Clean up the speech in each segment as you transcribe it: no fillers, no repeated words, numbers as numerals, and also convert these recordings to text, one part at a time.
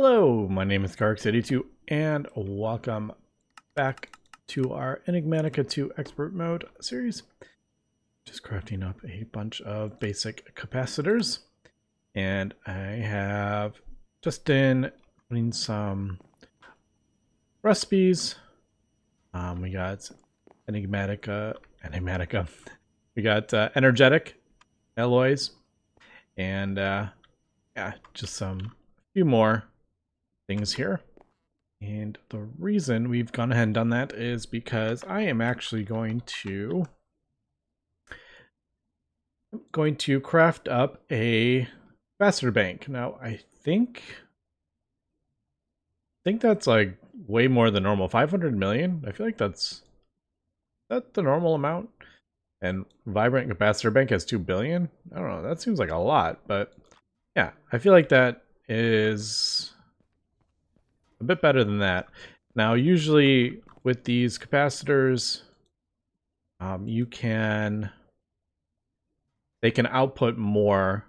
Hello, my name is CurseForge and welcome back to our Enigmatica 2 Expert Mode series. Just crafting up a bunch of basic capacitors, and I have just been putting some recipes. We got Enigmatica. We got energetic alloys, and yeah, just some few more things here. And the reason we've gone ahead and done that is because I am actually going to craft up a capacitor bank. Now I think that's like way more than normal. 500 million. I feel like that's the normal amount. And Vibrant Capacitor Bank has 2 billion. I don't know. That seems like a lot, but yeah, I feel like that is a bit better than that. Now, usually with these capacitors, they can output more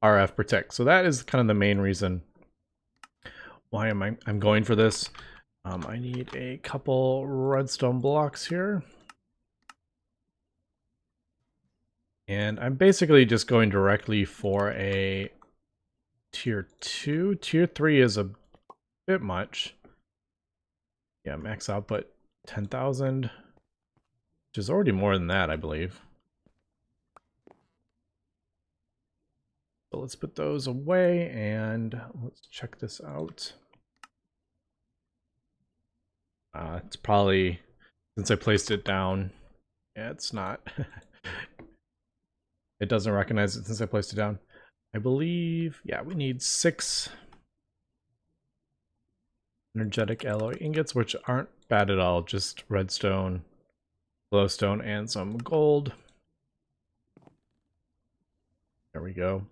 RF per tick. So that is kind of the main reason why I'm going for this. I need a couple redstone blocks here. And I'm basically just going directly for a tier 2. Tier 3 is a bit much. Yeah, max output 10,000, which is already more than that, I believe. So let's put those away and let's check this out. It's probably, since I placed it down, yeah, it's not. It doesn't recognize it since I placed it down. I believe, yeah, we need 6 energetic alloy ingots, which aren't bad at all. Just redstone, glowstone, and some gold. There we go.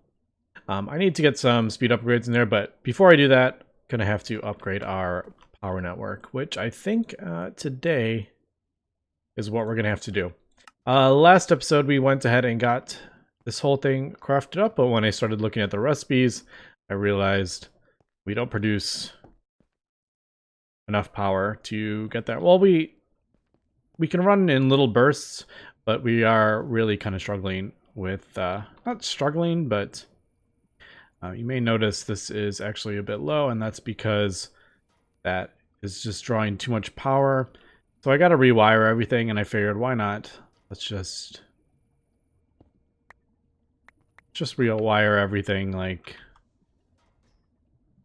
I need to get some speed upgrades in there, but before I do that, I'm gonna have to upgrade our power network, which I think today is what we're gonna have to do. Last episode, we went ahead and got this whole thing crafted up, but when I started looking at the recipes, I realized we don't produce enough power to get that. Well, we can run in little bursts, but we are really kind of struggling with, not struggling, but you may notice this is actually a bit low, and that's because that is just drawing too much power. So I got to rewire everything, and I figured, why not? Let's just rewire everything, like,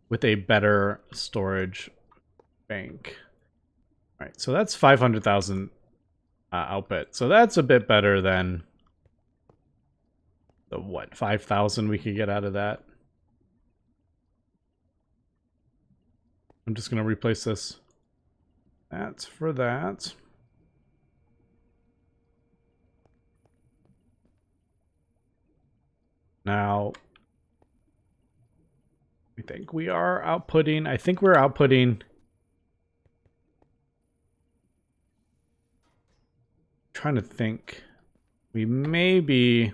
with a better storage bank. All right, so that's 500,000 output. So that's a bit better than the, what, 5,000 we could get out of that. I'm just going to replace this. That's for that. Now, I think we are outputting, trying to think. We're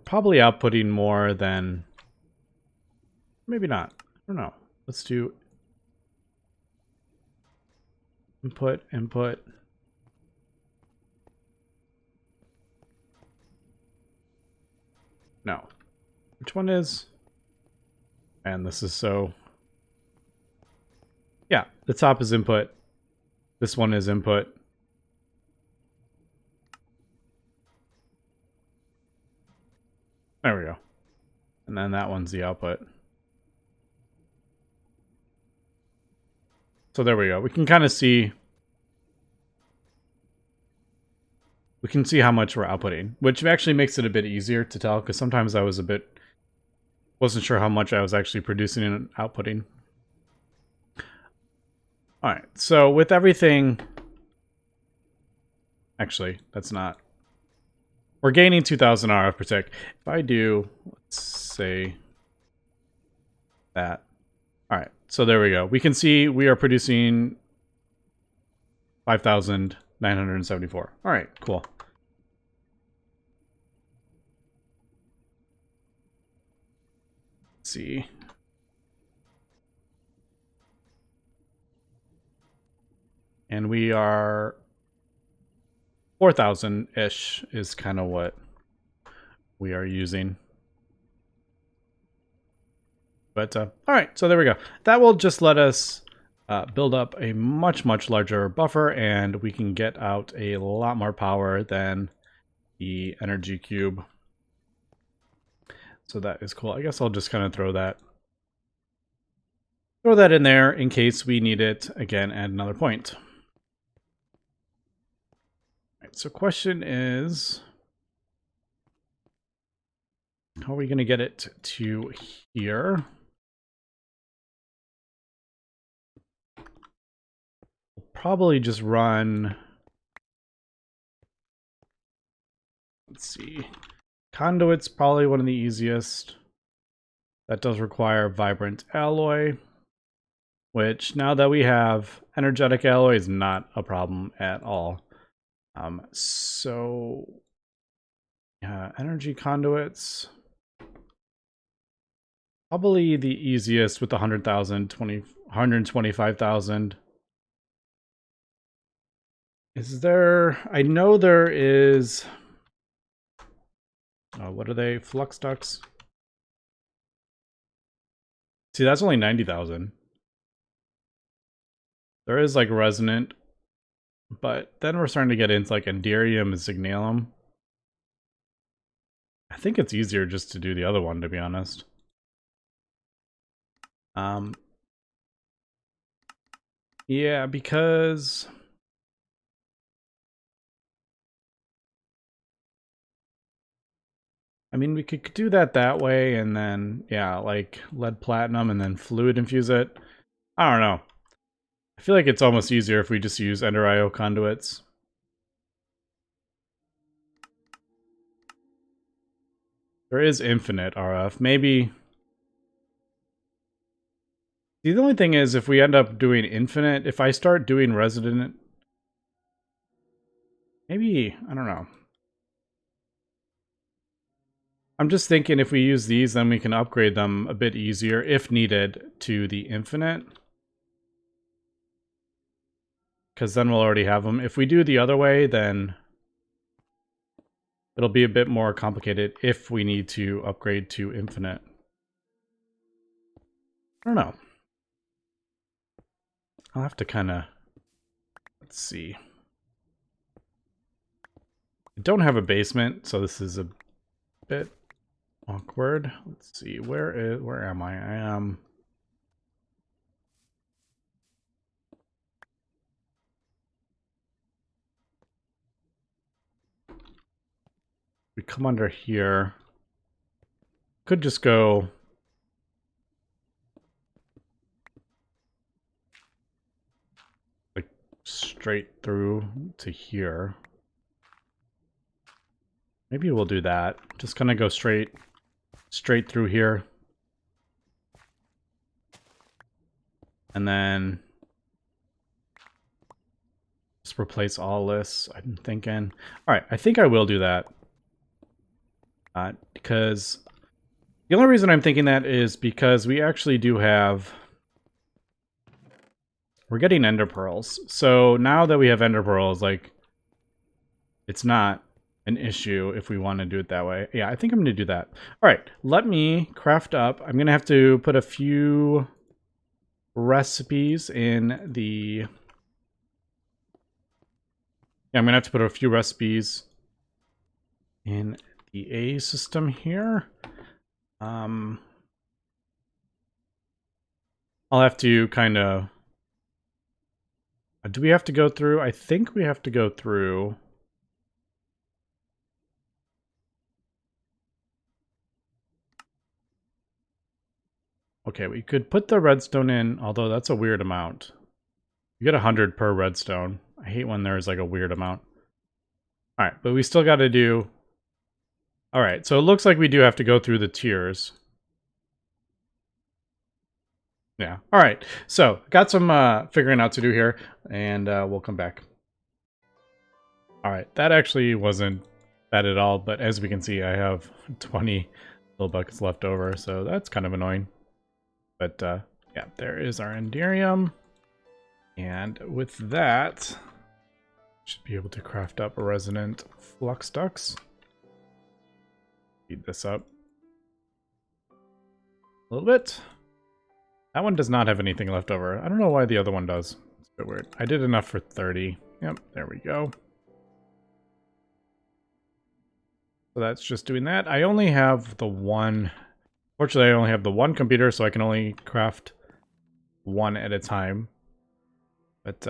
probably outputting more than, maybe not. I don't know. Let's do input. No. Which one is? And this is so... Yeah, the top is input. This one is input. There we go. And then that one's the output. So there we go. We can kind of see... We can see how much we're outputting, which actually makes it a bit easier to tell, because sometimes I was wasn't sure how much I was actually producing and outputting. All right, so with everything, actually, that's not. We're gaining 2,000 RF per tick. If I do, let's say that. All right, so there we go. We can see we are producing 5,974. All right, cool. Let's see. And we are 4,000-ish is kind of what we are using. But all right, so there we go. That will just let us build up a much, much larger buffer, and we can get out a lot more power than the energy cube. So that is cool. I guess I'll just kind of throw that in there in case we need it again at another point. All right, so question is, how are we going to get it to here? We'll probably just run, let's see, Conduits, probably one of the easiest. That does require vibrant alloy, which now that we have energetic alloy is not a problem at all. So energy conduits, probably the easiest with the 100,000, 125,000. Is there, I know there is, what are they, flux ducts? See, that's only 90,000. There is like resonant, but then we're starting to get into like enderium and signalum. I think it's easier just to do the other one, to be honest. Yeah, because I mean, we could do that way, and then, yeah, like lead platinum and then fluid infuse it. I don't know. I feel like it's almost easier if we just use Ender IO conduits. There is infinite RF. Maybe. See, the only thing is, if we end up doing infinite, if I start doing resonant, maybe, I don't know. I'm just thinking if we use these, then we can upgrade them a bit easier, if needed, to the infinite. Because then we'll already have them. If we do the other way, then it'll be a bit more complicated if we need to upgrade to infinite. I don't know. I'll have to kind of... Let's see. I don't have a basement, so this is a bit awkward. Let's see. Where am I? I am... We come under here. Could just go... like straight through to here. Maybe we'll do that. Just kind of go straight through here. And then just replace all this, I'm thinking. All right, I think I will do that. Because the only reason I'm thinking that is because we actually do have... We're getting ender pearls. So now that we have ender pearls, like, it's not an issue if we want to do it that way. Yeah, I think I'm going to do that. All right, let me craft up. I'm going to have to put a few recipes in the... Yeah, I'm going to have to put a few recipes in the A system here. I'll have to kind of... Do we have to go through? I think we have to go through... Okay, we could put the redstone in, although that's a weird amount. You get 100 per redstone. I hate when there's like a weird amount. All right, but we still got to do... All right, so it looks like we do have to go through the tiers. Yeah, all right. So got some figuring out to do here, and we'll come back. All right, that actually wasn't bad at all, but as we can see, I have 20 little buckets left over, so that's kind of annoying. But yeah, there is our Enderium. And with that, should be able to craft up a resonant flux ducts. Speed this up a little bit. That one does not have anything left over. I don't know why the other one does. It's a bit weird. I did enough for 30. Yep, there we go. So that's just doing that. I only have the one. Fortunately, I only have the one computer, so I can only craft one at a time. But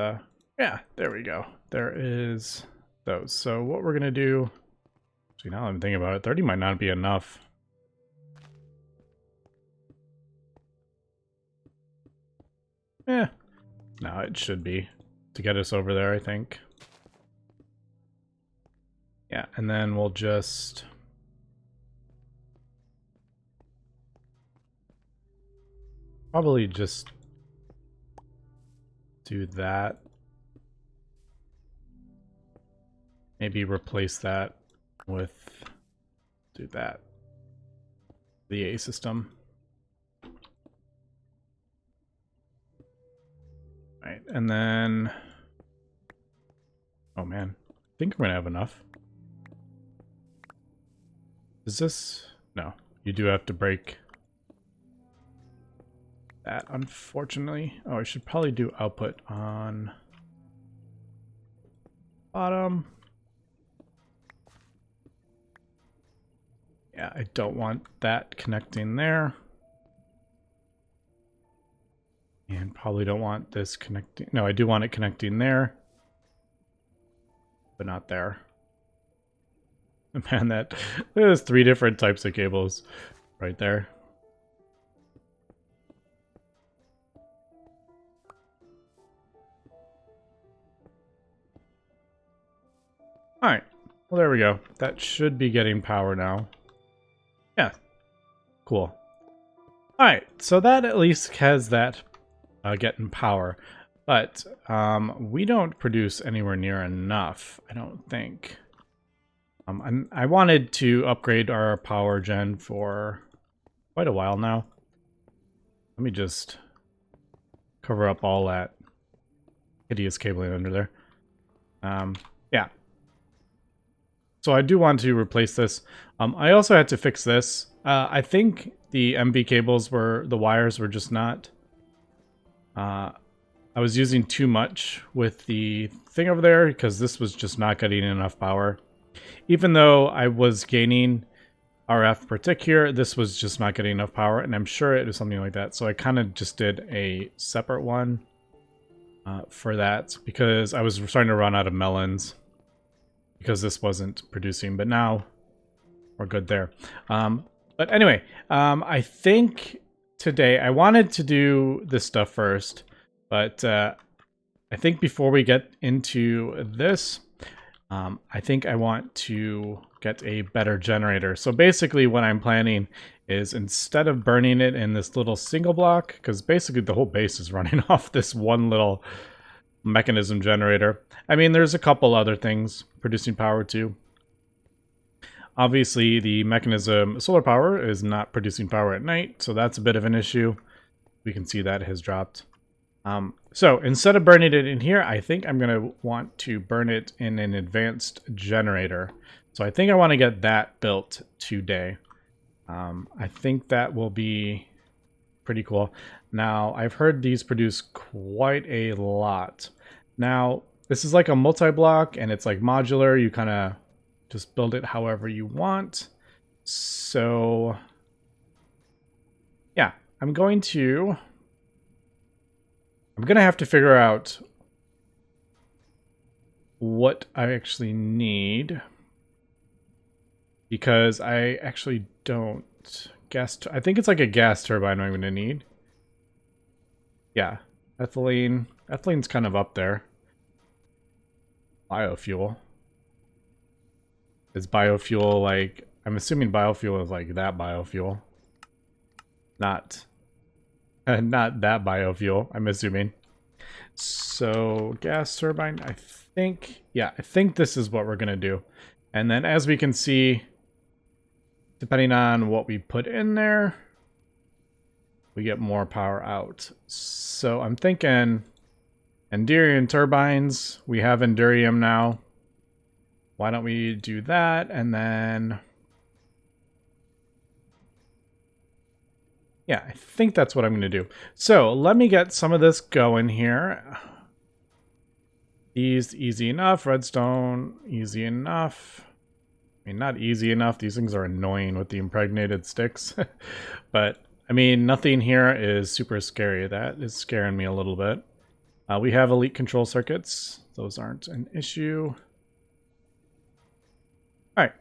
yeah, there we go. There is those. So what we're gonna do, actually now I'm thinking about it, 30 might not be enough. No, it should be to get us over there, I think. Yeah, and then we'll just probably just do that. Maybe replace that with, do that. The A system. Right, and then, oh man, I think I'm gonna have enough. Is this, no, you do have to break that, unfortunately. Oh, I should probably do output on bottom. Yeah, I don't want that connecting there. And probably don't want this connecting. No, I do want it connecting there, but not there. Man, there's 3 different types of cables right there. All right, well, there we go. That should be getting power now. Yeah, cool. All right, so that at least has that getting power, but we don't produce anywhere near enough, I don't think. And I wanted to upgrade our power gen for quite a while now. Let me just cover up all that hideous cabling under there. Yeah. So I do want to replace this. I also had to fix this. I think the MV cables the wires were just not... I was using too much with the thing over there because this was just not getting enough power. Even though I was gaining RF per tick here, this was just not getting enough power, and I'm sure it was something like that. So I kind of just did a separate one for that because I was starting to run out of melons because this wasn't producing, but now we're good there. But anyway, I think today I wanted to do this stuff first, but I think before we get into this, I think I want to get a better generator. So basically what I'm planning is, instead of burning it in this little single block, because basically the whole base is running off this one little mechanism generator. I mean, there's a couple other things producing power too. Obviously the mechanism solar power is not producing power at night, so that's a bit of an issue. We can see that has dropped. So instead of burning it in here, I think I'm going to want to burn it in an advanced generator. So I think I want to get that built today. I think that will be pretty cool. Now, I've heard these produce quite a lot. Now, this is like a multi-block, and it's like modular. You kind of just build it however you want. So, yeah, I'm going to have to figure out what I actually need, because I actually don't. I think it's like a gas turbine I'm going to need. Yeah, ethylene. Ethylene's kind of up there. Biofuel. Is biofuel like... I'm assuming biofuel is like that biofuel. Not that biofuel, I'm assuming. So, gas turbine, I think... Yeah, I think this is what we're going to do. And then as we can see... depending on what we put in there, we get more power out. So I'm thinking Endurium turbines. We have Endurium now. Why don't we do that? And then, yeah, I think that's what I'm going to do. So let me get some of this going here. These easy enough. Redstone, easy enough. I mean, not easy enough. These things are annoying with the impregnated sticks. But, I mean, nothing here is super scary. That is scaring me a little bit. We have elite control circuits. Those aren't an issue. Alright.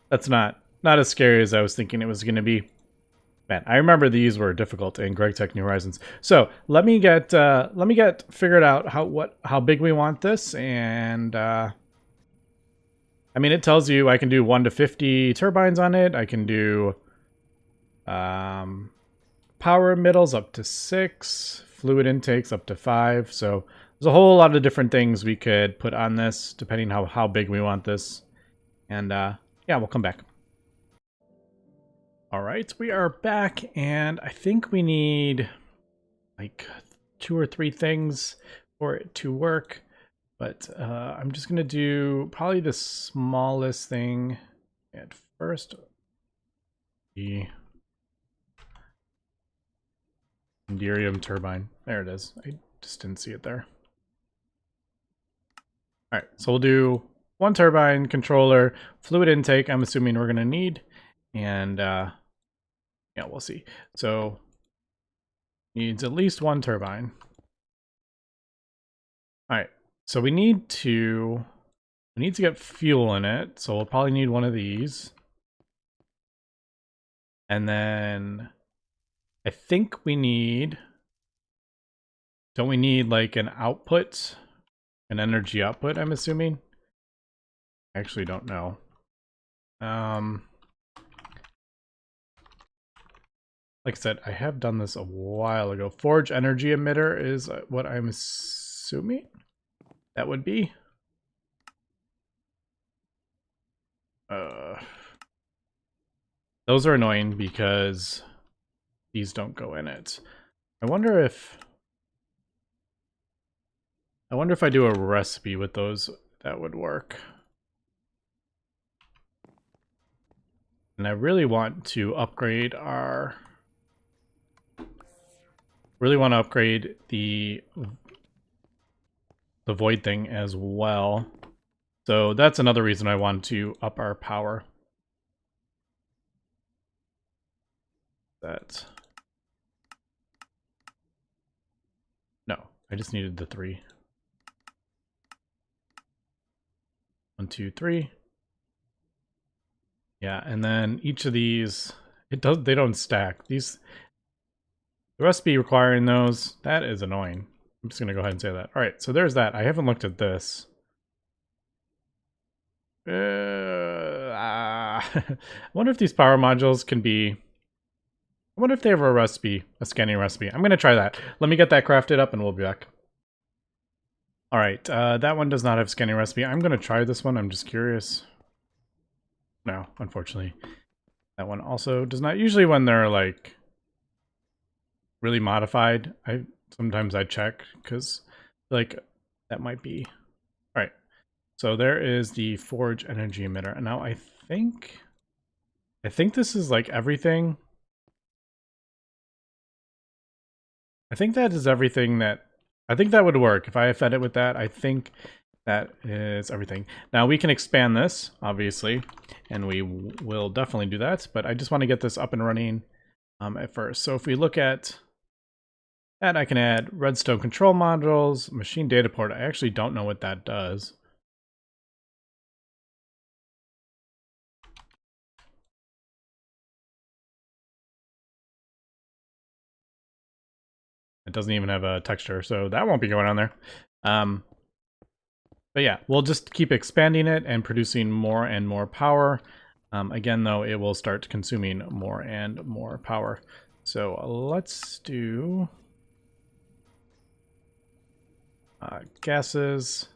That's not as scary as I was thinking it was going to be. Man, I remember these were difficult in GregTech New Horizons. So let me get figured out how big we want this, and I mean, it tells you I can do 1 to 50 turbines on it. I can do power emittals up to 6, fluid intakes up to 5. So there's a whole lot of different things we could put on this, depending how big we want this. And yeah, we'll come back. All right, we are back, and I think we need like 2 or 3 things for it to work. But I'm just going to do probably the smallest thing at first. The Endurium turbine. There it is. I just didn't see it there. All right, so we'll do 1 turbine, controller, fluid intake, I'm assuming we're going to need. And yeah, we'll see. So needs at least 1 turbine. All right, so we need to get fuel in it. So we'll probably need one of these. And then I think we need, don't we need like an output, an energy output, I'm assuming? I actually don't know. Like I said, I have done this a while ago. Forge energy emitter is what I'm assuming that would be. Those are annoying because these don't go in it. I wonder if I do a recipe with those, that would work. And I really want to upgrade our... Really want to upgrade the void thing as well. So that's another reason I want to up our power. That... No, I just needed the 3. 1, 2, 3. Yeah, and then each of these, they don't stack. The recipe requiring those, that is annoying. I'm just gonna go ahead and say that. All right, so there's that. I haven't looked at this. I wonder if these power modules can be... I wonder if they have a recipe, a scanning recipe. I'm gonna try that. Let me get that crafted up and we'll be back. All right, that one does not have scanning recipe. I'm gonna try this one, I'm just curious. No, unfortunately. That one also does not. Usually when they're like really modified, sometimes I check because like that might be. All right, so there is the Forge energy emitter, and now I think this is like everything. I think that is everything that... I think that would work if I fed it with that. I think that is everything. Now we can expand this, obviously, and we will definitely do that, but I just want to get this up and running at first. So if we look at that, I can add redstone control modules, machine data port. I actually don't know what that does. It doesn't even have a texture, so that won't be going on there. But yeah, we'll just keep expanding it and producing more and more power. Again, though, it will start consuming more and more power. So let's do gases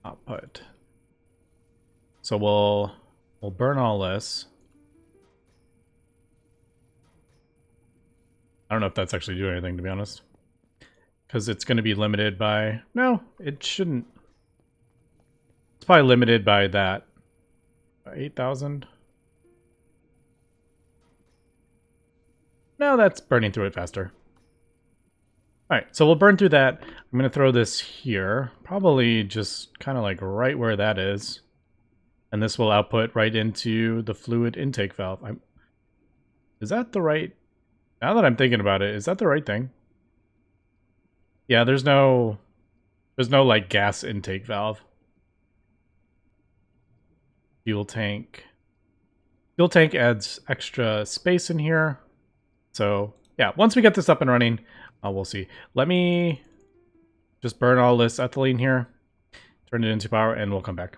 output. So we'll We'll burn all this. I don't know if that's actually doing anything, to be honest. Because it's going to be limited by... No, it shouldn't. It's probably limited by that. 8,000? No, that's burning through it faster. Alright, so we'll burn through that. I'm going to throw this here. Probably just kind of like right where that is. And this will output right into the fluid intake valve. Is that the right... Now that I'm thinking about it, is that the right thing? Yeah, there's no like gas intake valve. Fuel tank. Fuel tank adds extra space in here. So yeah, once we get this up and running, we'll see. Let me just burn all this ethylene here, turn it into power, and we'll come back.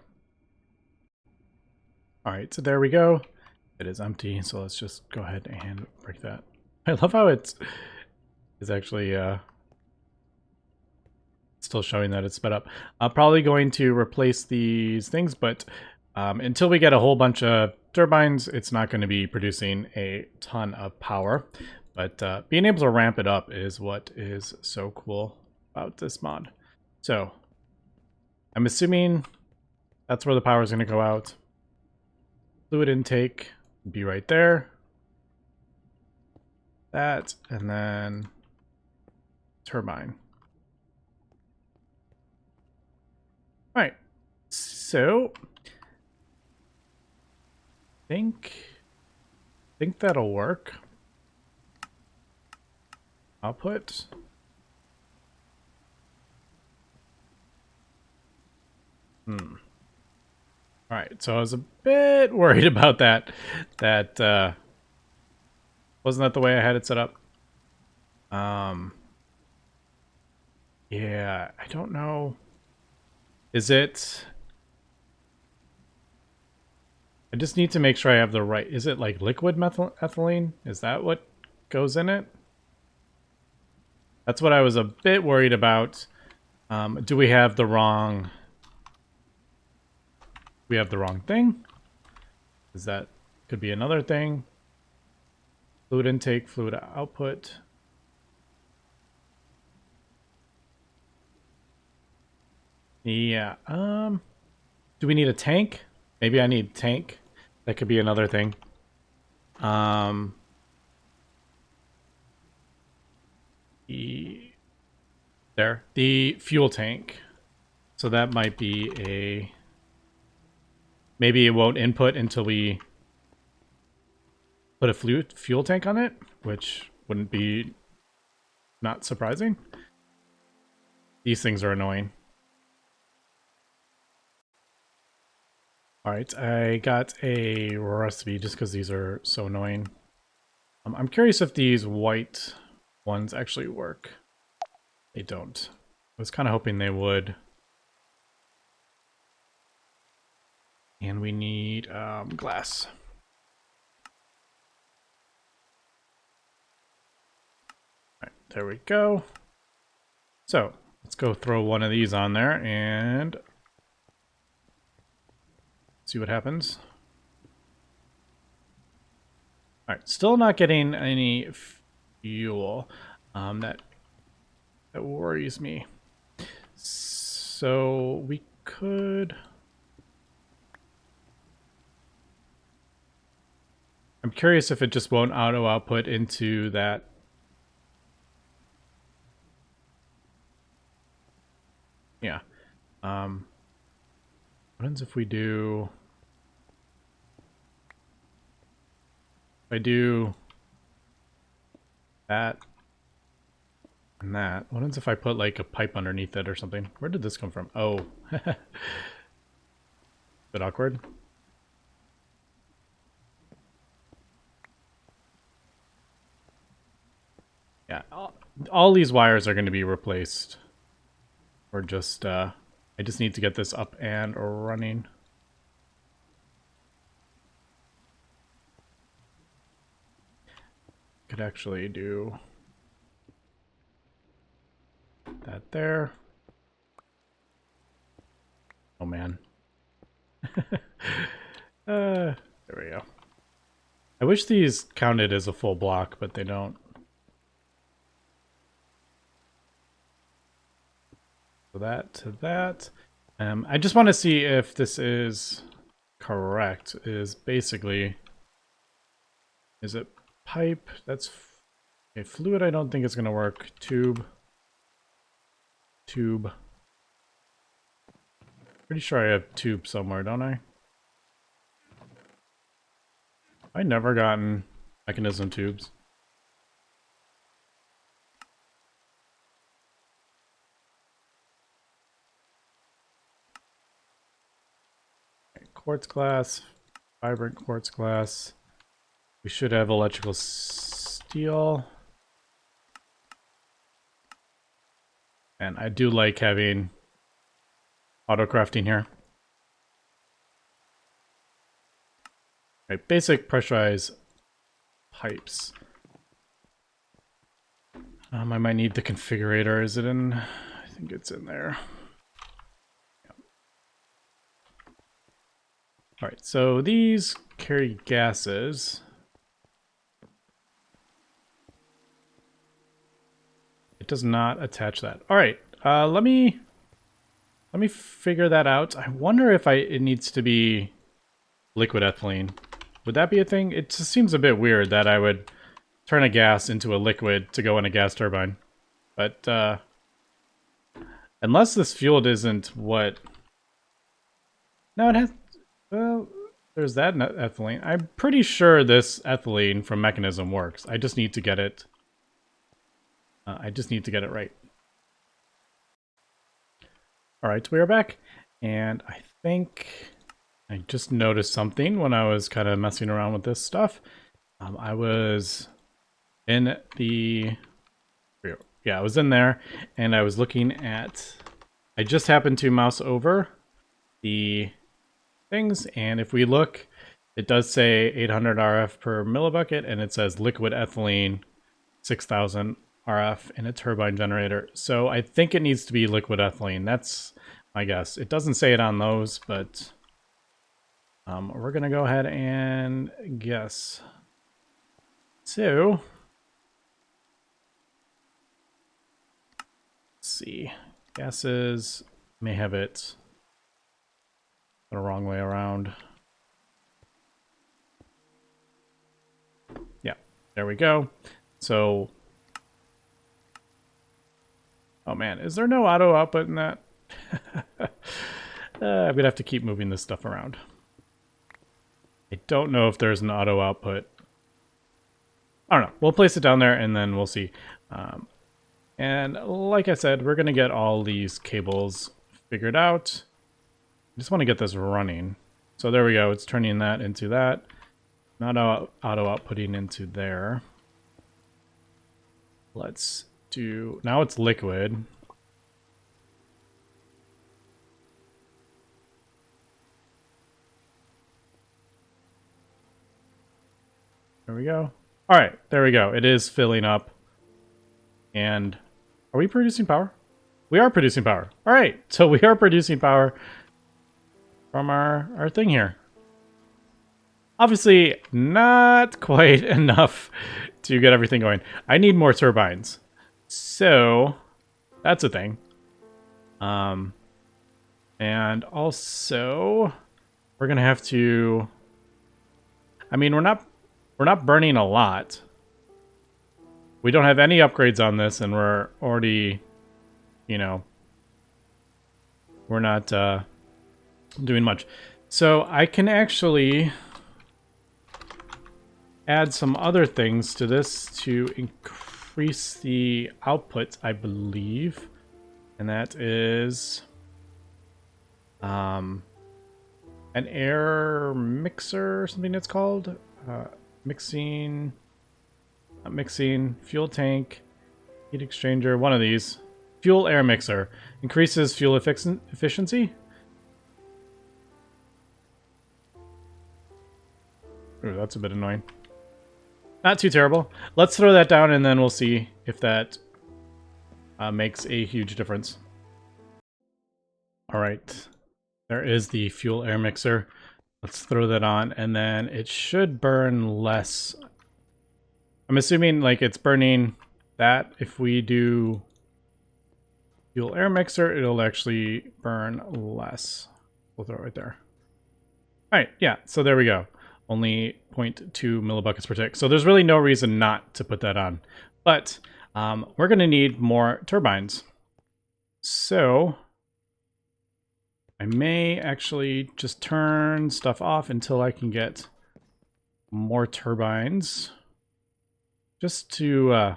All right, so there we go. It is empty, so let's just go ahead and break that. I love how it's actually still showing that it's sped up. I'm probably going to replace these things, but until we get a whole bunch of turbines, it's not going to be producing a ton of power. But being able to ramp it up is what is so cool about this mod. So I'm assuming that's where the power is going to go out. Fluid intake would be right there. That, and then turbine. All right, so think that'll work. Output. All right, so I was a bit worried about that. Wasn't that the way I had it set up? Yeah, I don't know. Is it... I just need to make sure I have the right... Is it like liquid ethylene? Is that what goes in it? That's what I was a bit worried about. Do we have the wrong... We have the wrong thing? Is that... Could be another thing. Fluid intake, fluid output. Yeah. Do we need a tank? Maybe I need tank. That could be another thing. There. The fuel tank. So that might be a... Maybe it won't input until we put a fuel tank on it, which wouldn't be not surprising. These things are annoying. All right, I got a recipe just because these are so annoying. I'm curious if these white ones actually work. They don't. I was kind of hoping they would. And we need glass. All right, there we go. So let's go throw one of these on there and see what happens. All right, still not getting any fuel. That worries me. So we could... I'm curious if it just won't auto output into that. Yeah. What happens if we do... If I do that and that, what happens if I put like a pipe underneath it or something? Where did this come from? Oh. Bit awkward. Yeah, all these wires are going to be replaced. Or just, I just need to get this up and running. Could actually do that there. Oh man. There we go. I wish these counted as a full block, but they don't. So that to that. I just want to see if this is correct. Is basically, is it pipe? That's okay. Fluid. I don't think it's gonna work. Tube. Tube. Pretty sure I have tube somewhere, don't I? I never gotten mechanism tubes. Okay, quartz glass, vibrant quartz glass. We should have electrical steel. And I do like having auto crafting here. Right, basic pressurized pipes. I might need the configurator. Is it in? I think it's in there. Yep. All right, so these carry gases. It does not attach that. All right, let me figure that out. I wonder if it needs to be liquid ethylene. Would that be a thing? It just seems a bit weird that I would turn a gas into a liquid to go in a gas turbine. But unless this fuel isn't what... No, it has... Well, there's that ethylene. I'm pretty sure this ethylene from Mechanism works. I just need to get it... I just need to get it right. Alright, we are back. And I think... I just noticed something when I was kind of messing around with this stuff. I was in the... Yeah, I was in there, and I was looking at... I just happened to mouse over the things, and if we look, it does say 800 RF per millibucket, and it says liquid ethylene 6000 RF in a turbine generator. So I think it needs to be liquid ethylene. That's my guess. It doesn't say it on those, but... we're going to go ahead and guess. So, let's see. Gases may have it the wrong way around. Yeah, there we go. So, oh man, is there no auto output in that? I'm going to have to keep moving this stuff around. I don't know if there's an auto output. I don't know. We'll place it down there and then we'll see. And like I said, we're going to get all these cables figured out. I just want to get this running. So there we go. It's turning that into that. Not auto outputting into there. Let's do... Now it's liquid. There we go. All right, there we go. It is filling up. And are we producing power? We are producing power. All right, so we are producing power from our thing here. Obviously, not quite enough to get everything going. I need more turbines. So, that's a thing. And also, we're going to have to... I mean, we're not burning a lot. We don't have any upgrades on this, and we're already, you know, we're not doing much. So I can actually add some other things to this to increase the output, I believe. And that is an air mixer or something it's called. Mixing, fuel tank, heat exchanger, one of these. Fuel air mixer. Increases fuel efficiency. Ooh, that's a bit annoying. Not too terrible. Let's throw that down and then we'll see if that makes a huge difference. Alright. There is the fuel air mixer. Let's throw that on, and then it should burn less. I'm assuming like it's burning that. If we do fuel air mixer, it'll actually burn less. We'll throw it right there. All right, yeah, so there we go. Only 0.2 millibuckets per tick. So there's really no reason not to put that on. But we're going to need more turbines. So I may actually just turn stuff off until I can get more turbines. Just to... oh,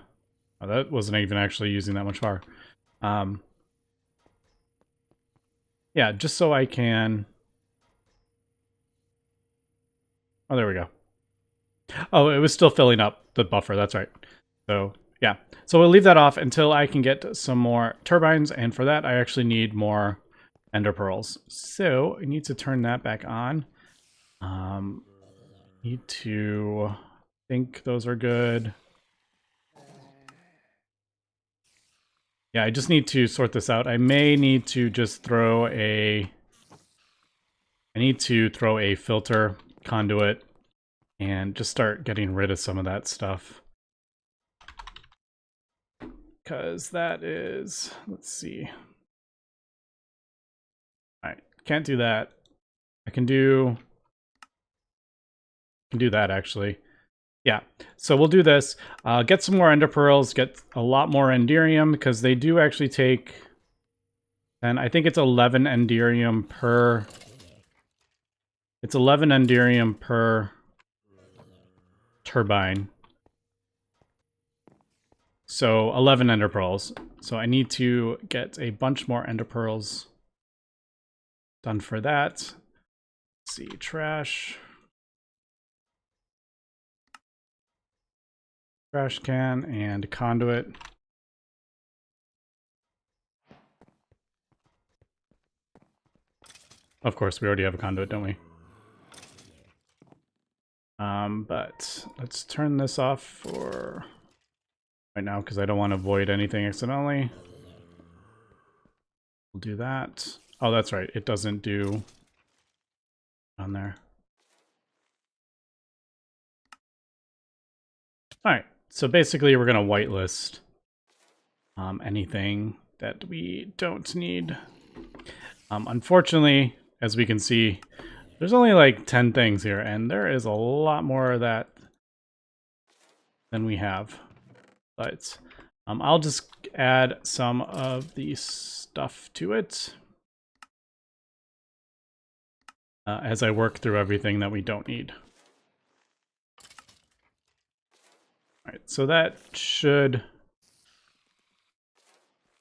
that wasn't even actually using that much power. Yeah, just so I can... Oh, there we go. Oh, it was still filling up the buffer. That's right. So, yeah. So we'll leave that off until I can get some more turbines. And for that, I actually need more ender pearls. So I need to turn that back on. Need to think those are good. Yeah, I just need to sort this out. I may need to just throw a... I need to throw a filter conduit and just start getting rid of some of that stuff. Because that is... Let's see. Alright, can't do that. I can do that, actually. Yeah, so we'll do this. Get some more ender pearls, get a lot more enderium, because they do actually take... And I think it's 11 enderium per... It's 11 enderium per turbine. So 11 ender pearls. So I need to get a bunch more ender pearls done for that. Let's see, trash. Trash can and conduit. Of course, we already have a conduit, don't we? But let's turn this off for right now because I don't want to void anything accidentally. We'll do that. Oh, that's right. It doesn't do on there. All right. So basically, we're going to whitelist anything that we don't need. Unfortunately, as we can see, there's only like 10 things here, and there is a lot more of that than we have. But I'll just add some of the stuff to it as I work through everything that we don't need. All right, so that should...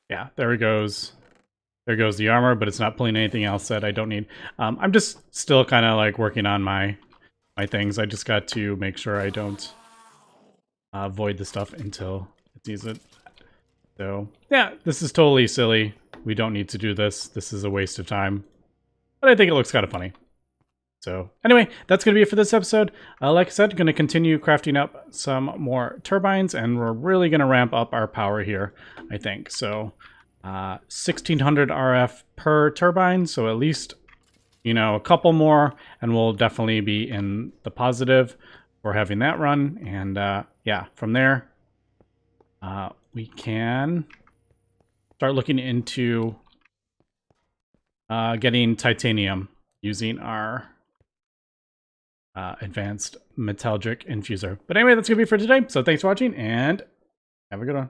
Yeah, there it goes. There goes the armor, but it's not pulling anything else that I don't need. I'm just still kind of like working on my things. I just got to make sure I don't void the stuff until it needs it. So yeah, this is totally silly. We don't need to do this. This is a waste of time. But I think it looks kind of funny. So anyway, that's going to be it for this episode. Like I said, going to continue crafting up some more turbines, and we're really going to ramp up our power here, I think. So 1600 RF per turbine, so at least, you know, a couple more, and we'll definitely be in the positive for having that run. And yeah, from there, we can start looking into getting titanium using our advanced metallic infuser. But anyway, that's going to be for today. So thanks for watching, and have a good one.